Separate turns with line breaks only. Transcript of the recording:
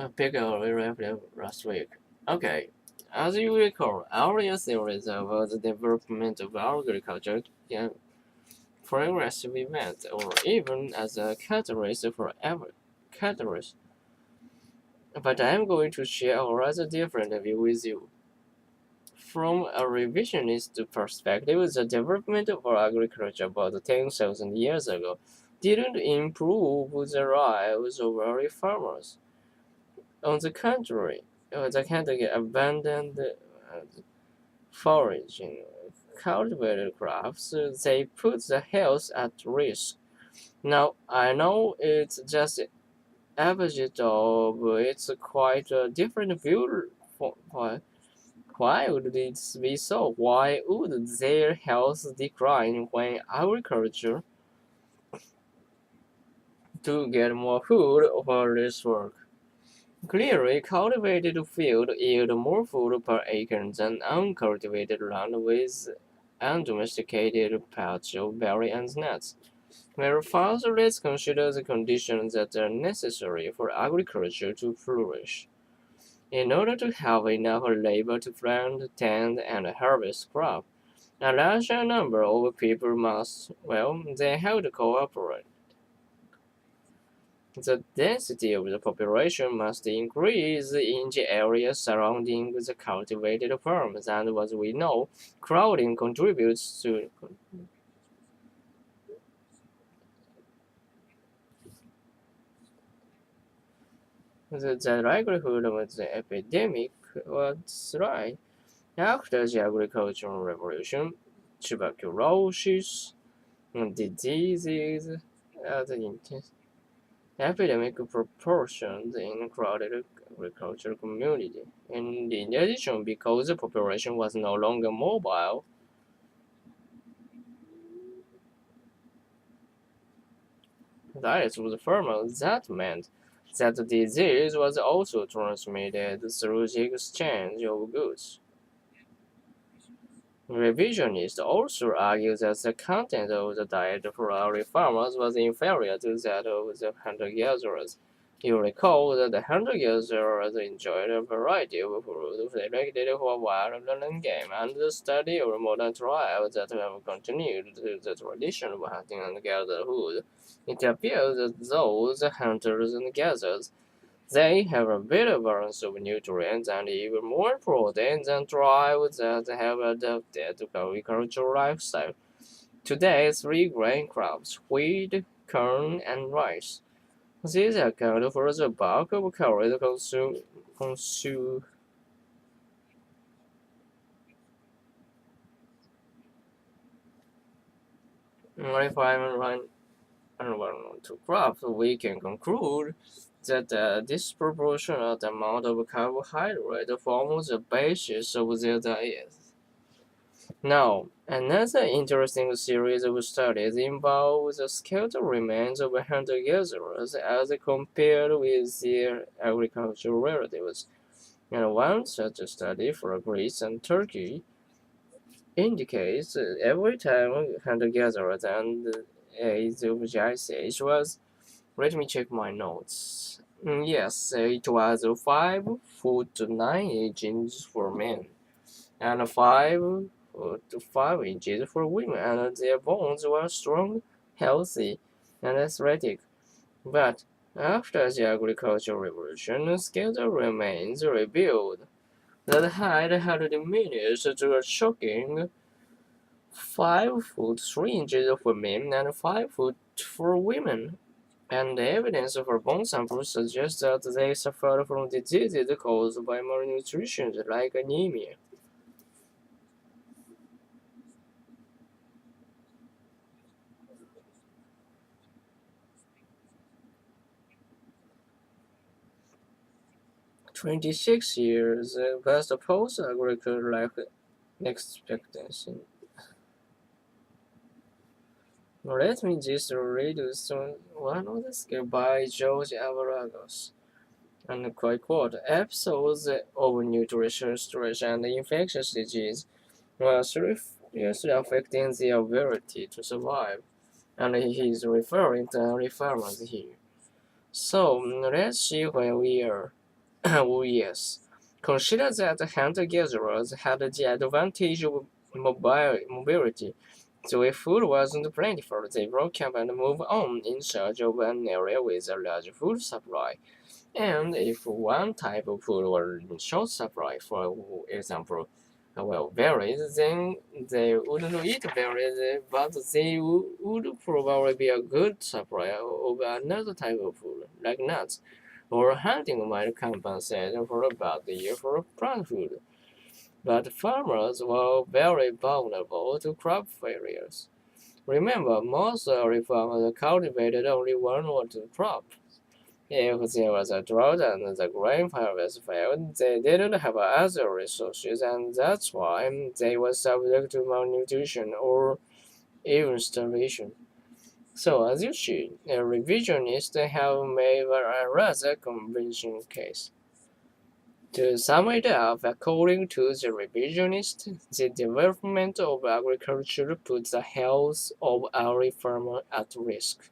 pick a reference last week. Okay, as you recall, earlier theories about the development of agriculture can progressively met, or even as a catalyst for ever catalyst. But I'm going to share a rather different view with you. From a revisionist perspective, the development of agriculture about 10,000 years ago didn't improve the lives of early farmers. On the contrary, the country abandoned foraging, cultivated crops, they put the health at risk. Now, I know it's just opposite of it's quite a different view. Why would it be so? Why would their health decline when agriculture to get more food for less work? Clearly, cultivated field yield more food per acre than uncultivated land with undomesticated patch of berry and nuts. Whereas let's consider the conditions that are necessary for agriculture to flourish. In order to have enough labor to plant, tend, and harvest crop, a larger number of people must, well, they have to cooperate. The density of the population must increase in the areas surrounding the cultivated farms, and as we know, crowding contributes to the likelihood of the epidemic was right. After the agricultural revolution, tuberculosis, diseases, the epidemic proportions in crowded agricultural community. And in addition, because the population was no longer mobile, diets of the farmers, that meant that the disease was also transmitted through the exchange of goods. Revisionists also argue that the content of the diet for early farmers was inferior to that of the hunter-gatherers. You recall that the hunter-gatherers enjoyed a variety of food selected for wild and game, and the study of modern tribes that have continued the tradition of hunting and gathering. It appears that those hunters and gatherers they have a better balance of nutrients and even more protein than tribes that have adapted to agricultural lifestyle. Today, three grain crops, wheat, corn, and rice. These account for the bulk of calories consumed. If I'm right to crops, we can conclude that a disproportionate amount of carbohydrate forms the basis of their diet. Now, another interesting series of studies involves the skeletal remains of hunter-gatherers as compared with their agricultural relatives. And one such study for Greece and Turkey indicates that every time hunter-gatherers and the age of the Ice Age was, let me check my notes. Yes, it was 5 foot 9 inches for men and 5 to 5 inches for women, and their bones were strong, healthy, and athletic. But after the agricultural revolution, skeletal remains revealed that height had diminished to a shocking 5 foot 3 inches for men and 5 foot for women. And the evidence for bone samples suggests that they suffered from diseases caused by malnutrition like anemia. 26 years was the post-agricultural life expectancy. Let me just read one of the scale by George Avaragos. And I quote, episodes of nutrition stress and infectious disease were seriously affecting their ability to survive. And he is referring to early farmers here. So let's see where we are. Oh yes. Consider that the hunter-gatherers had the advantage of mobility. So if food wasn't plentiful, they broke camp and moved on in search of an area with a large food supply. And if one type of food were in short supply, for example, berries, then they wouldn't eat berries, but they would probably be a good supply of another type of food, like nuts. Or hunting might compensate for a bad year for plant food. But farmers were very vulnerable to crop failures. Remember, most early farmers cultivated only one or two crops. If there was a drought and the grain harvest failed, they didn't have other resources, and that's why they were subject to malnutrition or even starvation. So, as you see, the revisionists have made a rather convincing case. To sum it up, according to the revisionists, the development of agriculture puts the health of every farmer at risk.